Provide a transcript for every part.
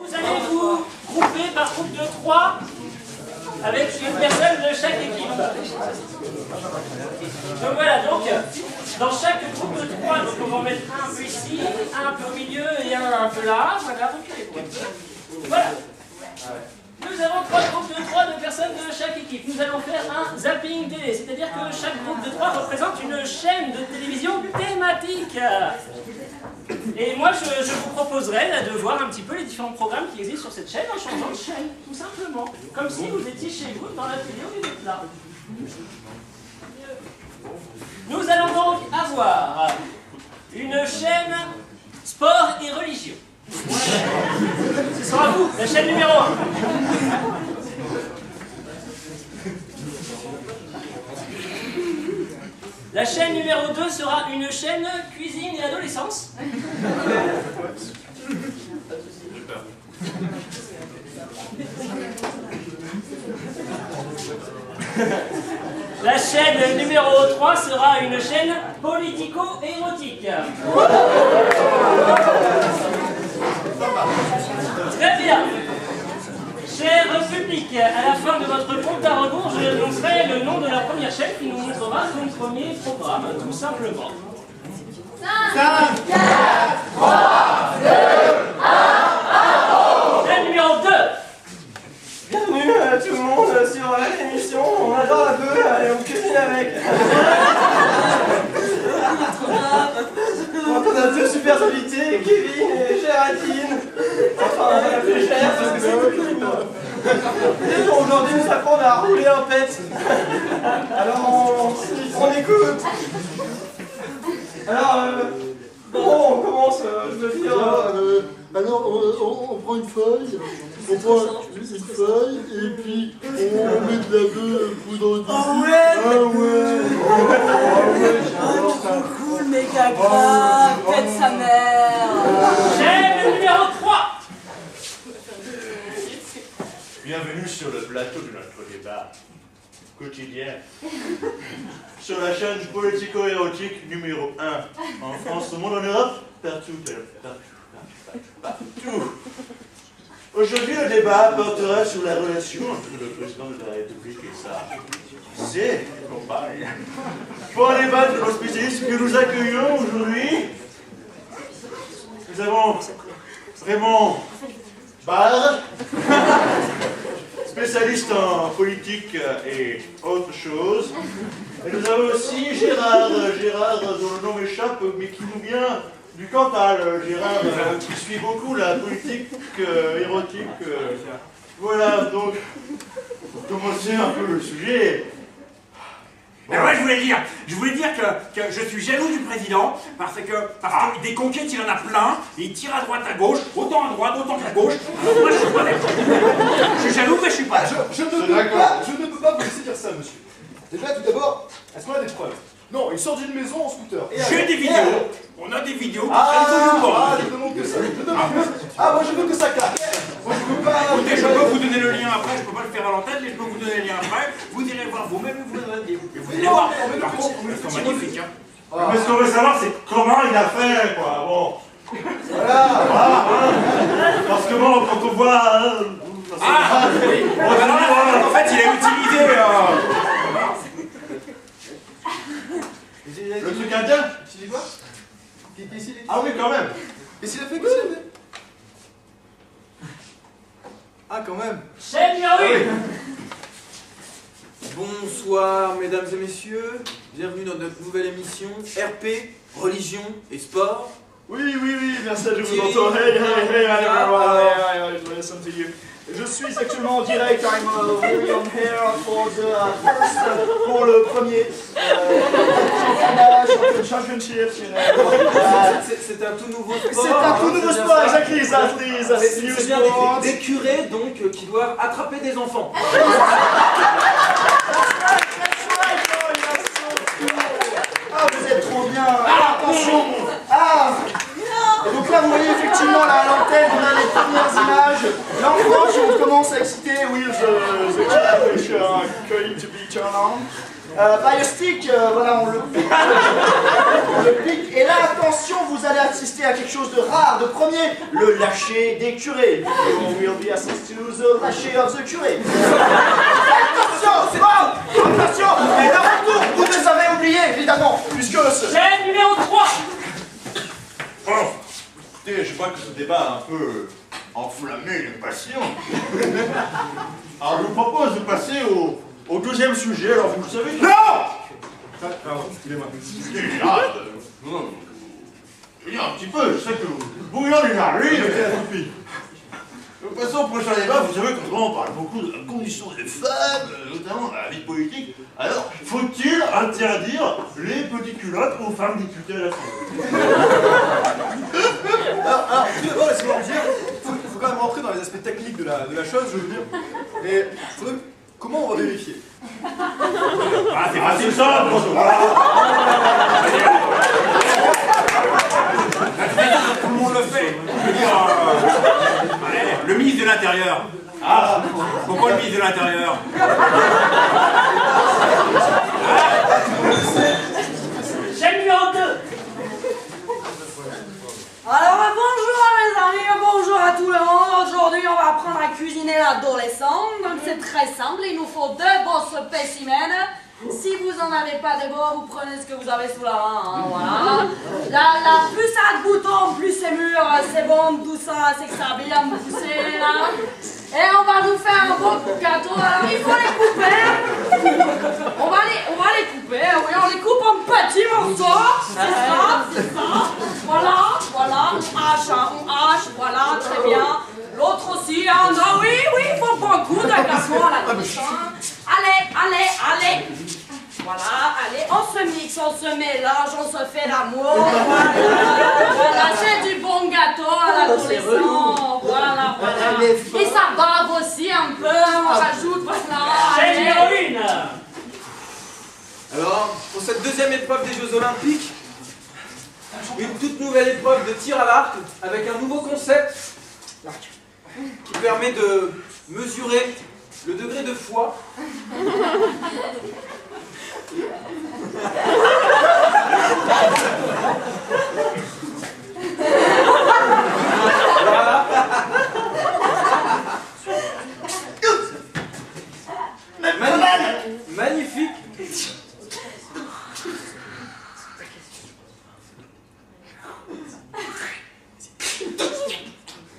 Vous allez vous grouper par groupe de 3 avec une personne de chaque équipe. Donc voilà, donc dans chaque groupe de 3, donc on va en mettre un peu ici, un peu au milieu et un peu là. Voilà, voilà. Nous avons 3 groupes de 3 de personnes de chaque équipe. Nous allons faire un zapping télé, c'est-à-dire que chaque groupe de 3 représente une chaîne de télévision thématique. Et moi, je vous proposerai là, de voir un petit peu les différents programmes qui existent sur cette chaîne en changeant de chaîne, tout simplement. Comme si vous étiez chez vous dans la télé au lieu d'être là. Nous allons donc avoir une chaîne sport et religion. Ce sera vous, la chaîne numéro 1. La chaîne numéro 2 sera une chaîne cuisine et adolescence. La chaîne numéro 3 sera une chaîne politico-érotique. Très bien. Cher public, à la fin de votre compte à rebours, je annoncerai le nom de la première chaîne qui nous montrera son premier programme, tout simplement. 5, 4, 3, 2, 1, chaîne numéro 2. Bienvenue à tout le monde sur l'émission. On adore la bœuf et on cuisine avec. Donc on a deux super invités, Kevin et Géraldine. Enfin, la plus chère parce que c'est eux qui nous. Et aujourd'hui nous apprendre à rouler un pet. Alors on écoute. Alors, bon, on commence, je veux dire. Alors, on prend une feuille, et puis on met de la bœuf poudre dessus. Ah ouais, trop cool, méga grave, pète sa mère. Chaîne numéro 3. Bienvenue sur le plateau de notre débat quotidien sur la chaîne politico-érotique numéro 1 en France, au monde, en Europe, partout. Aujourd'hui, le débat portera sur la relation entre le président de la République et ses compagnes. Pour en débattre, nos spécialistes que nous accueillons aujourd'hui, nous avons Raymond Barre, spécialiste en politique et autre chose. Et nous avons aussi Gérard dont le nom m'échappe, mais qui nous vient du Cantal. Gérard qui suit beaucoup la politique érotique. Voilà, donc, pour commencer un peu le sujet. Ben ouais, je voulais dire que je suis jaloux du président parce que des conquêtes il en a plein et il tire à droite à gauche, autant à droite, autant qu'à gauche. Moi je suis pas d'accord. Je suis jaloux mais je suis pas d'accord. Je ne peux pas vous laisser dire ça, monsieur. Déjà, tout d'abord, est-ce qu'on a des preuves? Non, il sort d'une maison en scooter. J'ai des vidéos. On a des vidéos qui traînent tout le temps. Je demande que ça. Moi je veux que ça claque. Moi je veux pas. Écoutez, je peux vous donner le lien après, je peux pas le faire à l'antenne, mais je peux vous donner le lien après. Vous irez voir vous-même et vous allez voir. Par contre, c'est magnifique, hein. Mais ce qu'on veut savoir, c'est comment il a fait, quoi. Bon. Voilà. Parce que bon, quand on voit. En fait, il a utilisé. Le truc indien. Tu dis quoi? Ah oui, quand même. Qu'est-ce qu'il a fait? Qu'est-ce qu'il a fait? Ah, quand même. Chaîne numéro 1. Bonsoir mesdames et messieurs, bienvenue dans notre nouvelle émission RP, religion et sport. Oui, bien sûr, je vous entends. Hey, listen to you. Je suis actuellement en direct, I'm really on here for pour le premier championship. C'est un tout nouveau sport. C'est un tout nouveau sport, exactly, C'est bien des curés donc qui doivent attraper des enfants. Ah, vous êtes trop bien. Attention. Et donc là, vous voyez effectivement là, à l'antenne, on a les premières images. L'enfant qui commence à exciter with the kid which are going to be turned on. le stick, voilà, on le pique. Et là, attention, vous allez assister à quelque chose de rare, de premier, le lâcher des curés. You will be assisting to the lâcher of the curé. Attention, c'est bon. Attention, et de retour, vous les avez oubliés, évidemment, puisque Chaîne numéro 3. Oh, écoutez, je crois que ce débat a un peu enflammé les passions. Alors je vous propose de passer au deuxième sujet. Alors vous le savez. Non. Pardon, excusez-moi. Déjà, un petit peu, je sais que vous bouillons déjà, lui, passons au prochain débat. Vous savez que on parle beaucoup de la condition des femmes, notamment dans la vie politique. Alors, faut-il interdire les petites culottes aux femmes députées à l'Assemblée? Alors, tout d'abord, laissez-moi vous dire, il faut quand même rentrer dans les aspects techniques de la chose, je veux dire. Et comment on va vérifier? Ah, c'est pas simple, Tout le monde le fait. Je veux dire, le ministre de l'Intérieur. Ah, Pourquoi le ministre de l'Intérieur? Chaîne numéro 2. Alors bonjour mes amis, bonjour à tout le monde. Aujourd'hui on va apprendre à cuisiner l'adolescent. Donc c'est très simple, il nous faut 2 beaux spécimens. Si vous en avez pas de beaux, vous prenez ce que vous avez sous la main, hein, voilà. Là, plus ça a de boutons, plus c'est mûr, c'est bon, tout ça, c'est que ça a bien poussé là. Et on va nous faire un beau gâteau, alors il faut les couper. On va les couper, oui, on les coupe en petits morceaux. C'est ça. Voilà, on hache, voilà, très bien. L'autre aussi, hein, non, oui, il faut beaucoup de gâteau à la bouche. Allez. Voilà, allez, on se mixe, on se mélange, on se fait l'amour. Voilà, c'est du bon gâteau à l'adolescent. Voilà. Et ça bave aussi un peu, on rajoute, voilà. Chaîne numéro 1. Alors, pour cette deuxième épreuve des Jeux Olympiques, une toute nouvelle épreuve de tir à l'arc avec un nouveau concept qui permet de mesurer le degré de foi. Voilà. Magnifique.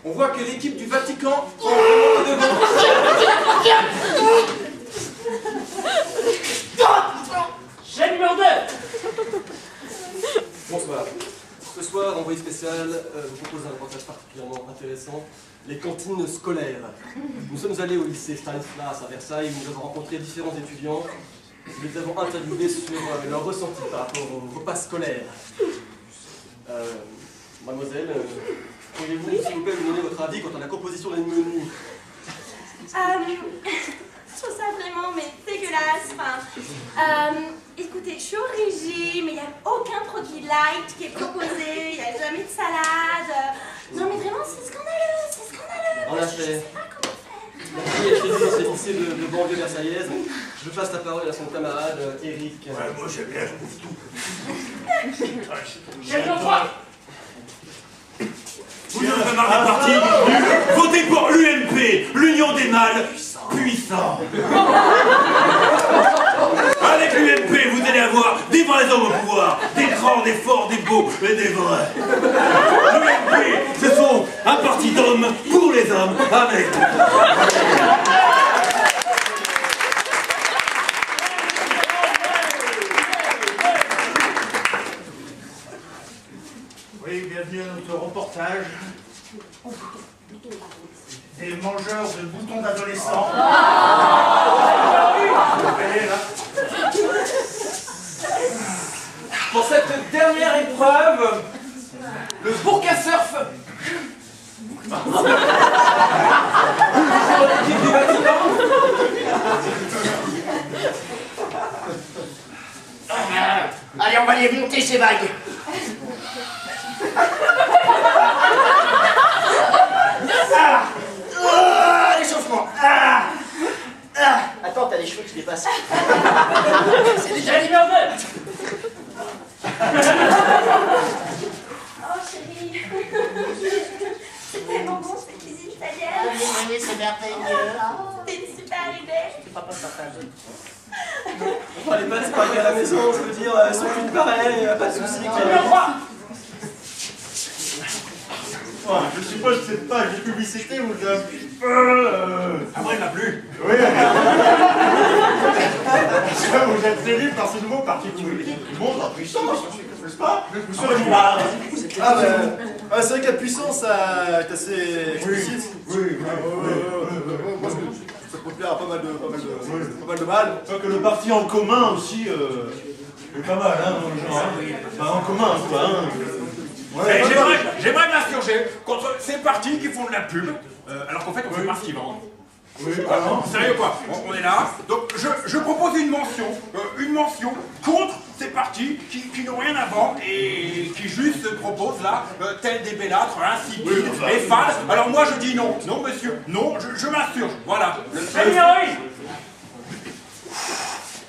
On voit que l'équipe du Vatican prend vraiment le devant. Chaîne numéro 2. Bonsoir. Ce soir, envoyé spécial vous propose un reportage particulièrement intéressant, les cantines scolaires. Nous sommes allés au lycée Stanislas à Versailles où nous avons rencontré différents étudiants. Nous les avons interviewés sur leur ressenti par rapport au repas scolaire. Mademoiselle, pourriez-vous, s'il vous plaît, nous donner votre avis quant à la composition des menus? Je trouve ça vraiment dégueulasse. Écoutez, je suis au régime, il n'y a aucun produit light qui est proposé, il n'y a jamais de salade. Non mais vraiment, c'est scandaleux. En effet. Je sais pas comment faire. Merci, écrivez dans ce lycée de banlieue versaillaise. Je passe la parole à son camarade Eric. ouais, moi j'aime bien, je bouffe tout. Chaîne numéro 3. Vous ne ferez marre des partis. Votez pour l'UMP, l'Union des mâles puissants. Avec l'UMP, vous allez avoir des vrais hommes au pouvoir, des grands, des forts, des beaux et des vrais. L'UMP, ce sont un parti d'hommes pour les hommes, avec. Oui, bienvenue à notre reportage. Des mangeurs de boutons d'adolescents. Allez, là. Pour cette dernière épreuve, le burqa surf. L'équipe du Vatican. allez, on va les monter ces vagues. L'échauffement. Attends, t'as les cheveux qui dépassent. C'est C'est tellement bon cette cuisine italienne. Oui, c'est merveilleux. T'es une super idée. C'est pas partagé. Enfin, les pâtes, c'est pareil à la maison, je veux dire, elles sont toutes pareilles, pas de soucis. Oh, je suppose que cette page de publicité vous a un petit peu... Après, il n'a plus. Oui. Vous êtes séduit par ce nouveau parti politique qui monte en puissance, n'est-ce pas? Monsieur le Moulard. Ah bah, c'est vrai que la puissance est assez explicite. Oui. Moi, ça peut plaire à pas mal de mal. Je crois que le parti en commun aussi est pas mal, hein, dans le genre. Enfin, en commun, quoi, hein. Ouais, j'aimerais m'insurger contre ces partis qui font de la pub, alors qu'en fait on sait pas ce qu'ils vendent. Oui, Sérieux quoi, on est là, donc je propose une mention contre ces partis qui n'ont rien à vendre et qui juste se proposent là, tels des bellâtres, insipides et fades. Alors moi je dis non, non monsieur, non, je m'insurge, voilà.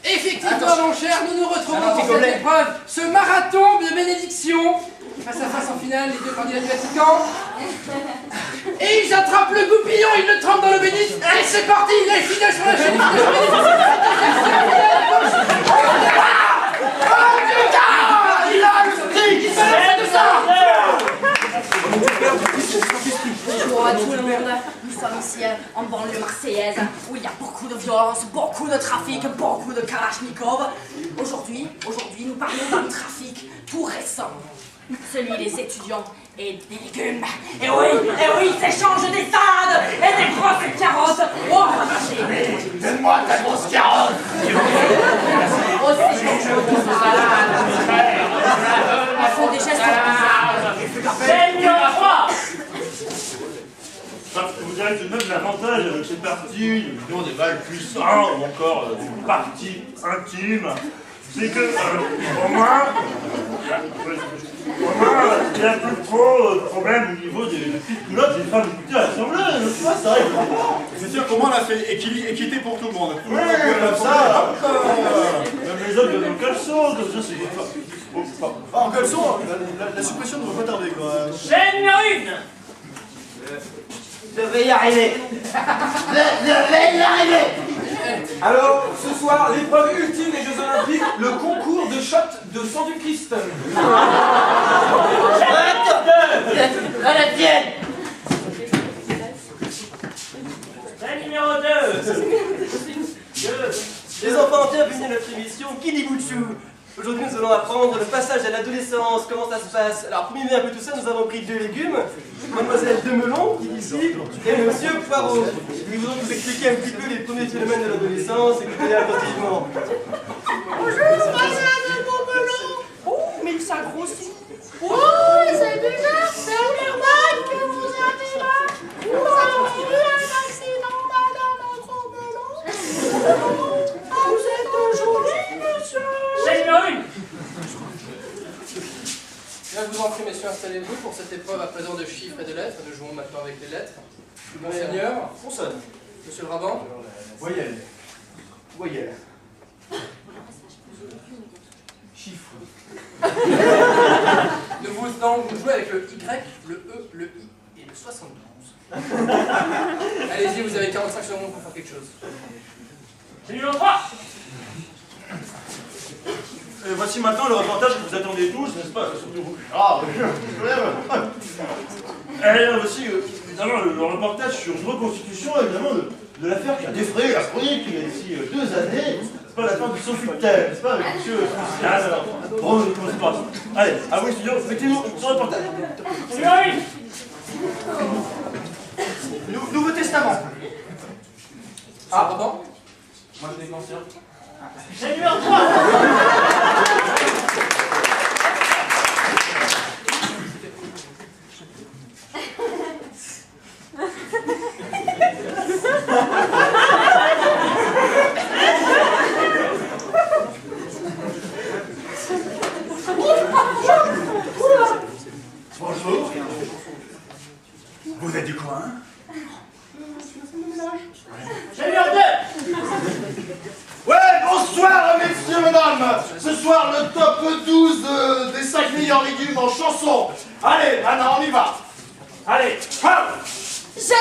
Effectivement, mon cher, nous nous retrouvons pour cette épreuve, ce marathon de bénédiction. Face à face en finale, les deux candidats du Vatican. Et ils attrapent le goupillon, ils le trempent dans l'eau bénite. Et c'est parti, les finales sur la chaîne. Bonjour à tout le monde, nous sommes ici en banlieue marseillaise où il y a beaucoup de violence, beaucoup de trafic, beaucoup de kalachnikov. Aujourd'hui, nous parlons d'un trafic tout récent, celui des étudiants et des légumes. Et oui, s'échangent des salades et des grosses carottes au marché. Donne-moi ta grosse carotte. Aussi des salades. Ils font des gestes bizarres. Vous avez tout de même l'avantage avec ces partis, nous des balles puissants ou encore des partis intimes, c'est que au moins il y a plus trop de problèmes au niveau des petites culottes des femmes écoutées à l'Assemblée, tu vois, ça arrive pas. C'est sûr qu'au moins on a fait équité pour tout le monde. Oui, comme ça, même les hommes viennent en caleçon, comme ça c'est pas... En caleçon, la suppression ne va pas tarder quoi. Chaîne 1. Je vais y arriver. Je vais y arriver. Alors, ce soir, l'épreuve ultime des Jeux Olympiques, le concours de shot de sang du Christ. À la tienne. Chaîne numéro 2. Les enfants, bienvenue à notre émission Qui dit bout de chou. Aujourd'hui, nous allons apprendre le passage à l'adolescence, comment ça se passe. Alors, pour mimer un peu tout ça, nous avons pris 2 légumes, Mademoiselle Demelon, qui est ici, et Monsieur Poirot. Nous allons vous expliquer un petit peu les premiers phénomènes de l'adolescence, écoutez attentivement. Bonjour, Madame Demelon. Oh, mais ça grossit. Oh, c'est bizarre, c'est normal que vous avez là. Vous avez eu un accident, Madame Demelon. Ah, vous êtes joli, monsieur. Chaîne 1. Bien, je vous en prie, messieurs, installez-vous pour cette épreuve à présent de chiffres et de lettres. Nous jouons maintenant avec les lettres. Monseigneur, Consonne. monsieur le rabbin. Voyelle. Voyelle. Chiffre. Nous jouez avec le Y, le E, le I et le 72. Allez-y, vous avez 45 secondes pour faire quelque chose. Chaîne numéro 3. Et voici maintenant le reportage que vous attendez tous, n'est-ce pas? Surtout vous. Ah, et voici évidemment le reportage sur une reconstitution évidemment de l'affaire qui a défrayé la chronique il y a ici 2 années, n'est-ce pas, l'affaire de Sofitel, n'est-ce pas, avec monsieur Sofitel. Bon, comment ça passe? Allez, à vous les studios, mettez-vous sur le reportage. Numéro 1. Nouveau Testament. Ah, pardon? Moi, je déclenche. Chaîne numéro 3. Bonjour. Vous êtes du coin? Chaîne numéro 2. Ouais, bonsoir messieurs, mesdames. Ce soir, le top 12 des 5 meilleurs légumes en chanson. Allez, maintenant on y va. Allez, hop. Je suis